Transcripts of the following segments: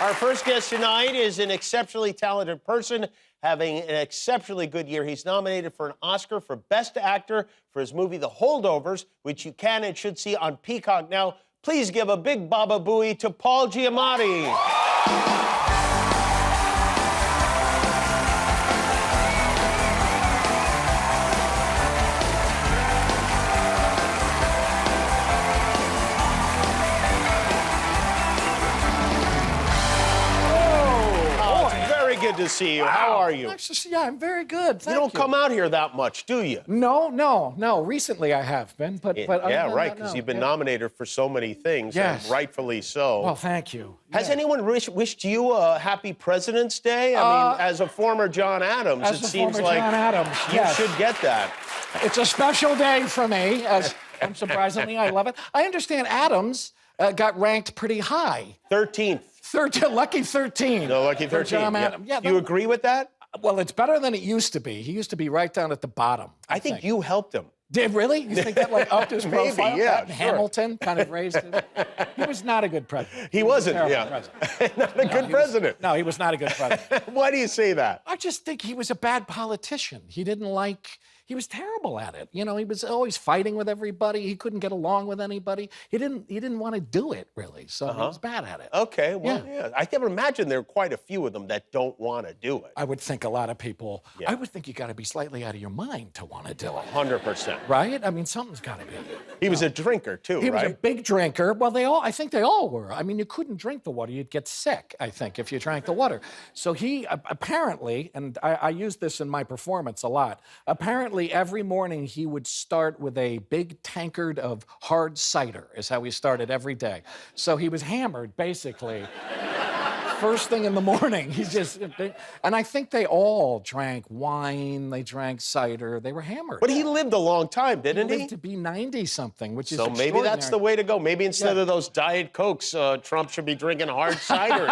Our first guest tonight is an exceptionally talented person having an exceptionally good year. He's nominated for an Oscar for Best Actor for his movie The Holdovers, which you can and should see on Peacock now. Please give a big Baba Booey to Paul Giamatti. Good to see you. Wow. How are you? Nice to see you. I'm very good. Thank you don't come out here that much, do you? No. Recently I have been, but yeah, right, because you've been nominated for so many things, yes. And rightfully so. Well, thank you. Has anyone wished you a happy President's Day? I mean, as a former John Adams, it seems like John Adams, you should get that. It's a special day for me, as unsurprisingly, I love it. I understand Adams got ranked pretty high. 13th. Lucky 13. No, lucky 13. John Adams. Yeah. Do you agree with that? Well, it's better than it used to be. He used to be right down at the bottom. I think you helped him. Did really? You think that like upped his profile? Maybe, yeah. Sure. Hamilton kind of raised it. He was not a good president. He wasn't, President. Not a good president. No, he was not a good president. Why do you say that? I just think he was a bad politician. He was terrible at it. You know, he was always fighting with everybody. He couldn't get along with anybody. He didn't want to do it, really, so he was bad at it. Okay, well, yeah. I can imagine there are quite a few of them that don't want to do it. I would think a lot of people, I would think you got to be slightly out of your mind to want to do it. 100%. Right? I mean, something's got to be. He was a drinker, too, right? He was a big drinker. Well, I think they all were. I mean, you couldn't drink the water. You'd get sick, I think, if you drank the water. So he apparently, and I use this in my performance a lot, apparently every morning he would start with a big tankard of hard cider, is how he started every day. So he was hammered, basically. First thing in the morning, and I think they all drank wine, they drank cider, they were hammered. But he lived a long time, didn't he? He lived to be 90-something, which is so maybe that's the way to go. Maybe instead of those Diet Cokes, Trump should be drinking hard cider.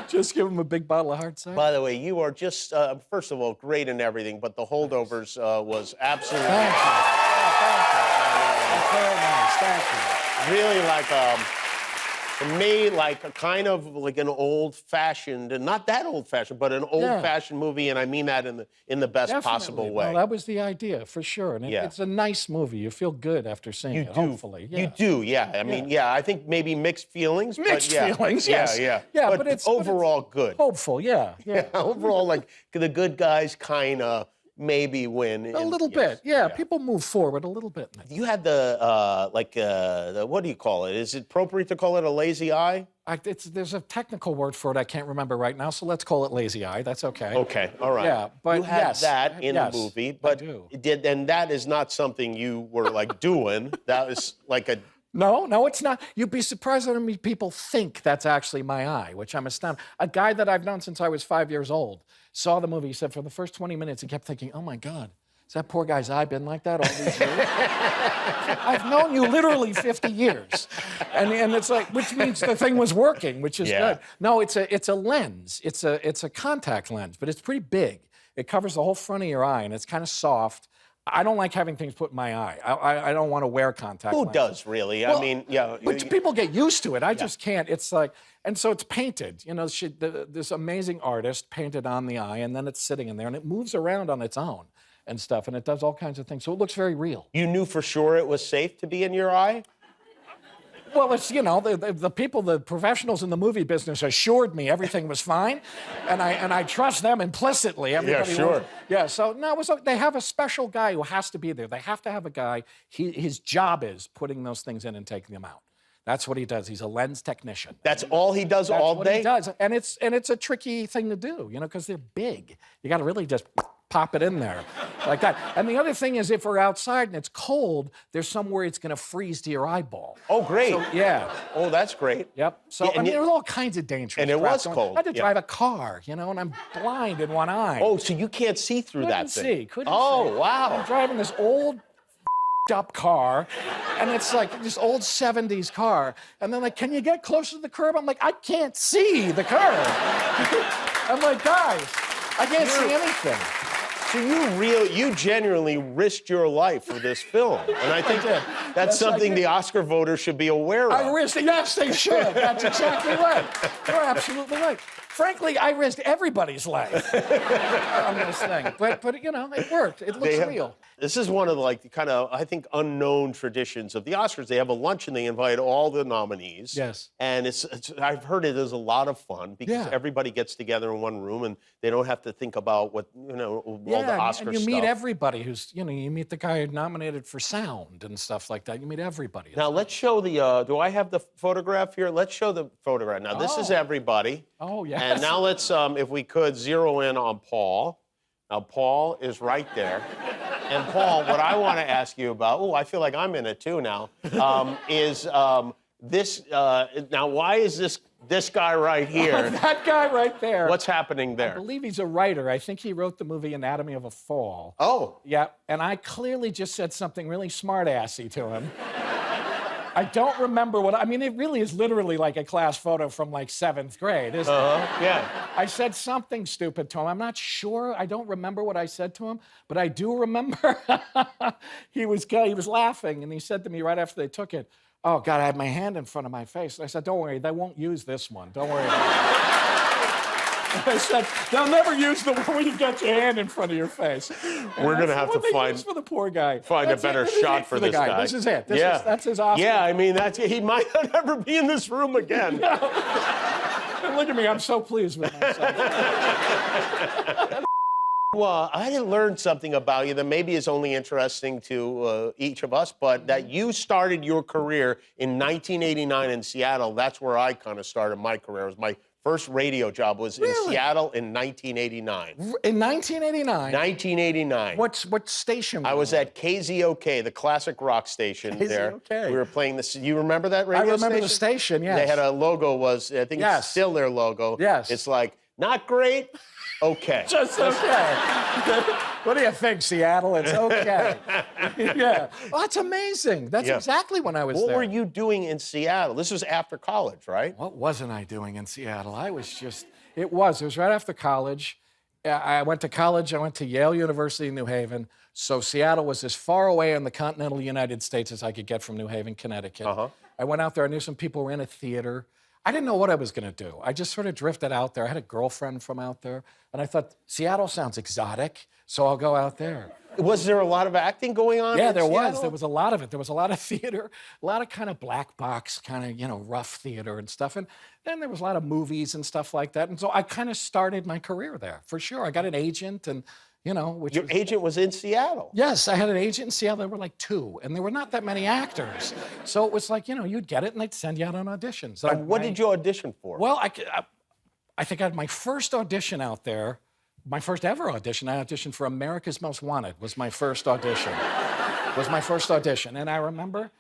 Just give him a big bottle of hard cider. By the way, you are just, first of all, great in everything, but The Holdovers was absolutely... Thank you. That's very nice, thank you. Really for me, like a kind of like an old-fashioned, and not that old-fashioned, but an old-fashioned movie, and I mean that in the best possible way. Well, that was the idea, for sure. And it's a nice movie. You feel good after seeing it, hopefully. You do, yeah. I mean, I think maybe mixed feelings. Mixed feelings, yes. Yeah. But it's overall good. Hopeful, yeah. Overall, like, the good guys kind of maybe win. A little bit, yeah. People move forward a little bit. You had the what do you call it? Is it appropriate to call it a lazy eye? There's a technical word for it I can't remember right now, so let's call it lazy eye. That's okay. Okay, all right. Yeah, but you had that in the movie, but and that is not something you were like doing. That was like a... No, it's not. You'd be surprised how many people think that's actually my eye, which I'm astounded. A guy that I've known since I was 5 years old saw the movie. He said for the first 20 minutes, he kept thinking, oh, my God, has that poor guy's eye been like that all these years? I've known you literally 50 years. And it's like, which means the thing was working, which is good. No, it's a lens. It's a contact lens, but it's pretty big. It covers the whole front of your eye, and it's kind of soft. I don't like having things put in my eye. I don't want to wear contact lenses. Who does, really? Well, I mean, yeah. But people get used to it. I just can't. It's like, and so it's painted. You know, this amazing artist painted on the eye, and then it's sitting in there, and it moves around on its own and stuff, and it does all kinds of things. So it looks very real. You knew for sure it was safe to be in your eye? Well, it's, you know, the people, the professionals in the movie business assured me everything was fine, and I trust them implicitly. Everybody so no, they have a special guy who has to be there. They have to have a guy. His job is putting those things in and taking them out. That's what he does. He's a lens technician. That's all he does all day? That's what he does, and it's a tricky thing to do, you know, because they're big. You got to really just pop it in there like that. And the other thing is, if we're outside and it's cold, there's somewhere it's going to freeze to your eyeball. Oh, great. So, yeah. Oh, that's great. Yep. So, I mean, there's all kinds of dangers. And it was cold. I had to drive a car, you know, and I'm blind in one eye. Oh, so you can't see through that thing? Couldn't see. Oh, wow. I'm driving this old up car, and it's like this old 70s car, and then like, can you get closer to the curb? I'm like, I can't see the curb. I'm like, guys, I can't see anything. So you genuinely risked your life for this film, and I think that's something the Oscar voters should be aware of. I risked it. Yes, they should. That's exactly right. You're absolutely right. Frankly, I risked everybody's life on this thing. But you know, it worked. It looks real. This is one of the, like, kind of, I think, unknown traditions of the Oscars. They have a luncheon. They invite all the nominees. Yes. And I've heard it is a lot of fun because everybody gets together in one room and they don't have to think about what, all the Oscar and you stuff. meet everybody who's, you meet the guy who nominated for sound and stuff like that. You meet everybody. Now, let's show the, do I have the photograph here? Let's show the photograph. Now, this is everybody. Oh, yes. And now let's, if we could, zero in on Paul. Now, Paul is right there. And Paul, what I want to ask you about, I feel like I'm in it too now, is this, now why is this guy right here? That guy right there. What's happening there? I believe he's a writer. I think he wrote the movie Anatomy of a Fall. Oh. Yeah, and I clearly just said something really smart-assy to him. I don't remember it really is literally like a class photo from like 7th grade, isn't it? Yeah. I said something stupid to him. I'm not sure. I don't remember what I said to him, but I do remember he was laughing, and he said to me right after they took it, "Oh, God, I had my hand in front of my face." And I said, "Don't worry, they won't use this one. Don't worry about it." I said, "They'll never use the one where you got your hand in front of your face." We're going to have to find for the poor guy. Find a better shot for this guy. This is it. That's his Oscar. Yeah, I mean, he might not ever be in this room again. No. Look at me. I'm so pleased with myself. Well, I learned something about you that maybe is only interesting to each of us, but that you started your career in 1989 in Seattle. That's where I kind of started my career. It was my first radio job was in Seattle in 1989. In 1989? 1989. What station were you I was at KZOK, the classic rock station there. KZOK. We were playing this. You remember that radio station? I remember the station, yes. They had a logo, I think it's still their logo. Yes. It's like, not great, okay. Just okay. What do you think, Seattle? It's okay. Yeah. Well, that's amazing. That's exactly when I was there. What were you doing in Seattle? This was after college, right? What wasn't I doing in Seattle? It was right after college. I went to college. I went to Yale University in New Haven. So Seattle was as far away in the continental United States as I could get from New Haven, Connecticut. I went out there. I knew some people who ran a theater. I didn't know what I was going to do. I just sort of drifted out there. I had a girlfriend from out there, and I thought, Seattle sounds exotic, so I'll go out there. Was there a lot of acting going on? Yeah, there was. There was a lot of it. There was a lot of theater, a lot of kind of black box, kind of, rough theater and stuff. And then there was a lot of movies and stuff like that. And so I kind of started my career there, for sure. I got an agent and, Your agent was in Seattle? Yes, I had an agent in Seattle. There were like 2, and there were not that many actors. So it was like, you'd get it, and they'd send you out on auditions. What did you audition for? Well, I think I had my first audition out there, my first ever audition. I auditioned for America's Most Wanted was my first audition. And I remember,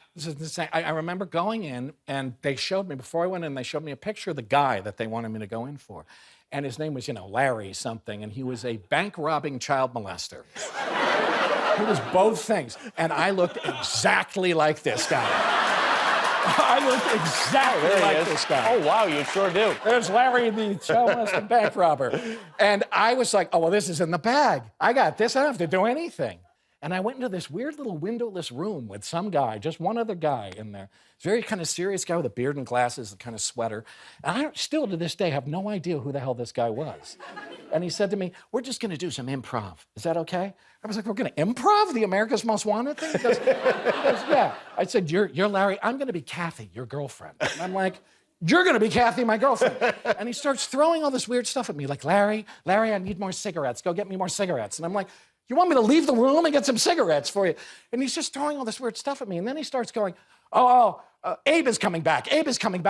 I remember going in, and they showed me, before I went in, they showed me a picture of the guy that they wanted me to go in for. And his name was, Larry something, and he was a bank-robbing child molester. He was both things. And I looked exactly like this guy. I looked exactly like this guy. Oh, wow, you sure do. There's Larry, the child molesting bank robber. And I was like, oh, well, this is in the bag. I got this. I don't have to do anything. And I went into this weird little windowless room with some guy, just one other guy in there. Very kind of serious guy with a beard and glasses, a kind of sweater. And I still, to this day, have no idea who the hell this guy was. And he said to me, we're just going to do some improv. Is that okay? I was like, we're going to improv the America's Most Wanted thing? He goes, yeah. I said, you're Larry. I'm going to be Kathy, your girlfriend. And I'm like, you're going to be Kathy, my girlfriend. And he starts throwing all this weird stuff at me, like, Larry, I need more cigarettes. Go get me more cigarettes. And I'm like, you want me to leave the room and get some cigarettes for you? And he's just throwing all this weird stuff at me. And then he starts going, Abe is coming back.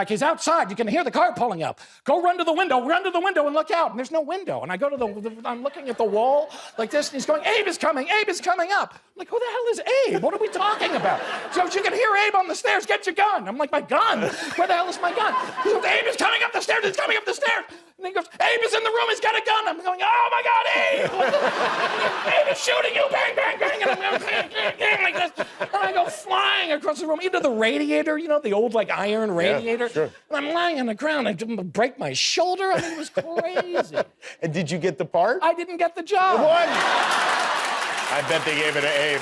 He's outside. You can hear the car pulling up. Go run to the window and look out. And there's no window. And I go to I'm looking at the wall like this, and he's going, Abe is coming up. I'm like, who the hell is Abe? What are we talking about? So you can hear Abe on the stairs. Get your gun. I'm like, my gun? Where the hell is my gun? He goes, Abe is coming up the stairs. He's coming up the stairs. And he goes, Abe is in the room. He's got a gun. I'm going, oh, my God, Abe. Abe is shooting you. Bang, bang, bang. And I'm going, bang, bang, bang, like this. And I go flying across across the room into the radiator, you know, the old like iron radiator. Sure. And I'm lying on the ground. I didn't break my shoulder. I mean, it was crazy. And did you get the part? I didn't get the job. What? I bet they gave it to Abe.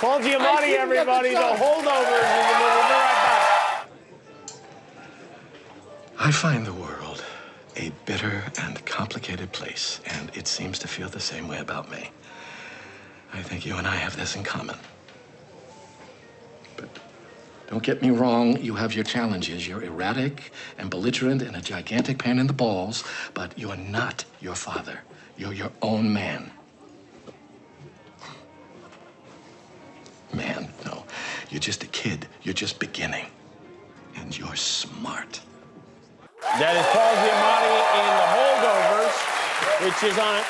Paul Giamatti, everybody. The Holdovers. We'll be right back. I find the world a bitter and complicated place, and it seems to feel the same way about me. I think you and I have this in common. But don't get me wrong, you have your challenges. You're erratic and belligerent and a gigantic pain in the balls, but you are not your father. You're your own man. Man, no. You're just a kid. You're just beginning. And you're smart. That is Paul Giamatti in The Holdovers, which is on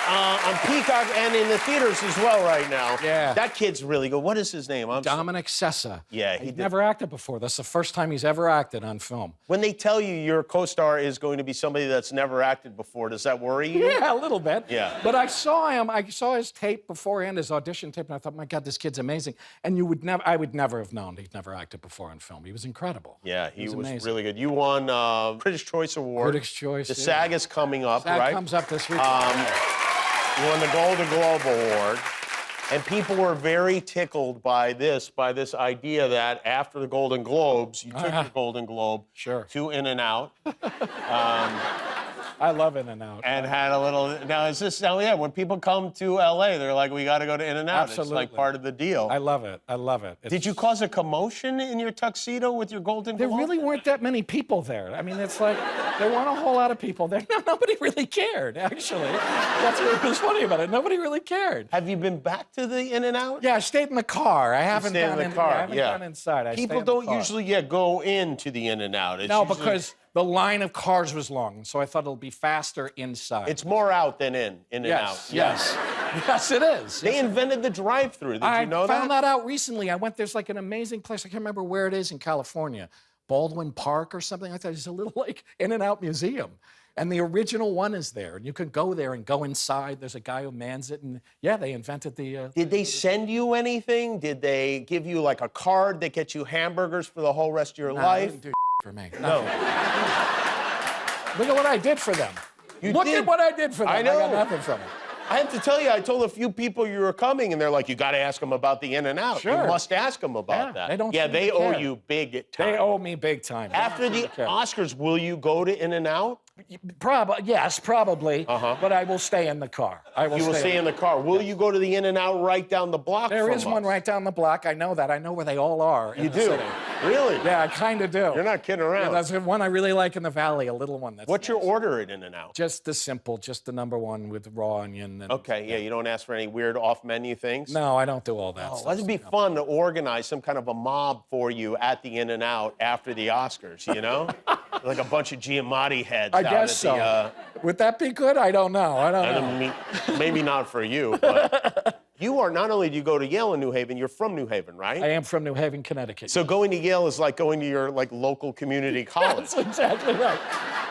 Peacock and in the theaters as well right now. Yeah. That kid's really good. What is his name? Dominic Sessa. Yeah, He'd never acted before. That's the first time he's ever acted on film. When they tell you your co-star is going to be somebody that's never acted before, does that worry you? Yeah, a little bit. Yeah. But I saw his tape beforehand, his audition tape, and I thought, my God, this kid's amazing. And I would never have known he'd never acted before on film. He was incredible. Yeah, he was amazing. really good. You won Critics' Choice Award. Critics' Choice. The SAG is coming up, SAG right? comes up this week. You won the Golden Globe Award. And people were very tickled by this idea that after the Golden Globes, you took your Golden Globe to In-N-Out. I love In-N-Out. And had a little, yeah, when people come to LA, they're like, we got to go to In-N-Out. Absolutely. It's like part of the deal. I love it. Did you cause a commotion in your tuxedo with your Golden Globe? There really weren't that many people there. I mean, it's like, there weren't a whole lot of people there. No, nobody really cared, actually. That's what was funny about it. Nobody really cared. Have you been back to the In-N-Out? Yeah, I stayed in the car. I haven't stayed in the car, I haven't gone inside. People don't usually go into the In-N-Out. It's No, usually, because the line of cars was long, so I thought it'll be faster inside. it's more out than in and out. Yes. Yes, it is. They invented the drive-through. Did you know I found that out recently. There's like an amazing place. I can't remember where it is in California. Baldwin Park or something like that. It's a little like In-N-Out museum. And the original one is there. And you can go there and go inside. There's a guy who mans it. And yeah, they invented the... Did they send you anything? Did they give you like a card that gets you hamburgers for the whole rest of your life? They didn't do for me. No. Look at what I did for them. Look at what I did for them. I know. I got nothing from it. I have to tell you, I told a few people you were coming, and they're like, you got to ask them about the In-N-Out. Sure. You must ask them about that. They don't yeah, seem they to owe care. you big time. They owe me big time. After the Oscars, will you go to In-N-Out? Yes, probably. But I will stay in the car. You will stay in the car. Will you go to the In-N-Out right down the block There from is us? one right down the block. I know that. I know where they all are. You do? Really? Yeah, I kind of do. You're not kidding around. Yeah, that's the one I really like in the Valley, a little one. What's your order at In-N-Out? Just the simple, just the #1 with raw onion. And, Okay, yeah, you don't ask for any weird off-menu things? No, I don't do all that Oh, stuff. that'd be fun to organize some kind of a mob for you at the In-N-Out after the Oscars, you know? Like a bunch of Giamatti heads I out guess at so. the... Would that be good? I don't know. I don't know. Maybe not for you, but you are, not only do you go to Yale in New Haven, you're from New Haven, right? I am from New Haven, Connecticut. So going to Yale is like going to your local community college. That's exactly right.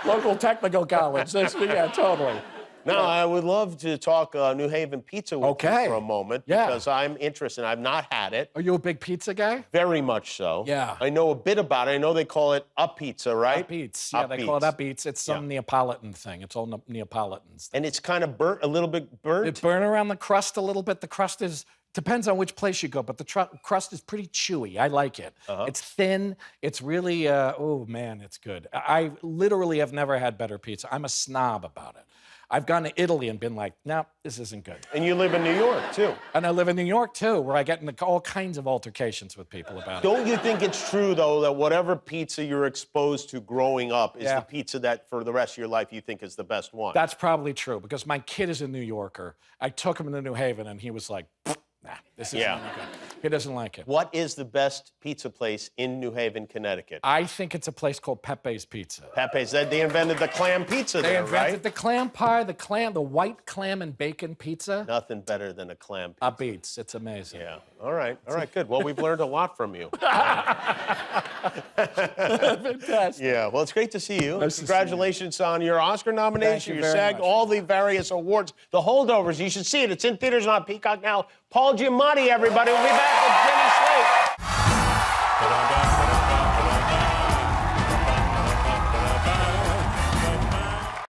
Local technical college. Yeah, totally. Now, I would love to talk New Haven pizza with you for a moment because I'm interested. I've not had it. Are you a big pizza guy? Very much so. Yeah. I know a bit about it. I know they call it up pizza, right? Up Eats. Yeah, they call it Up Eats. It's some Neapolitan thing. It's all Neapolitans. And it's kind of burnt, a little bit burnt? It burn around the crust a little bit. The crust depends on which place you go, but the crust is pretty chewy. I like it. It's thin. It's really, oh man, it's good. I literally have never had better pizza. I'm a snob about it. I've gone to Italy and been like, no, this isn't good. And you live in New York, too. And I live in New York, too, where I get into all kinds of altercations with people about it. Don't you think it's true, though, that whatever pizza you're exposed to growing up is the pizza that, for the rest of your life, you think is the best one? That's probably true, because my kid is a New Yorker. I took him to New Haven, and he was like, nah, this isn't any good. He doesn't like it. What is the best pizza place in New Haven, Connecticut? I think it's a place called Pepe's Pizza. Pepe's. They invented the clam pizza They there, invented right? the clam pie, the white clam and bacon pizza. Nothing better than a clam pizza. Up Eats. It's amazing. Yeah. All right, good. Well, we've learned a lot from you. Fantastic. Yeah, well, it's great to see you. Nice to see you. Congratulations on your Oscar nomination, Thank you your very SAG, much. all the various awards. The Holdovers, you should see it. It's in theaters and on Peacock now. Paul Giamatti, everybody. We'll be back with Jenny Slate.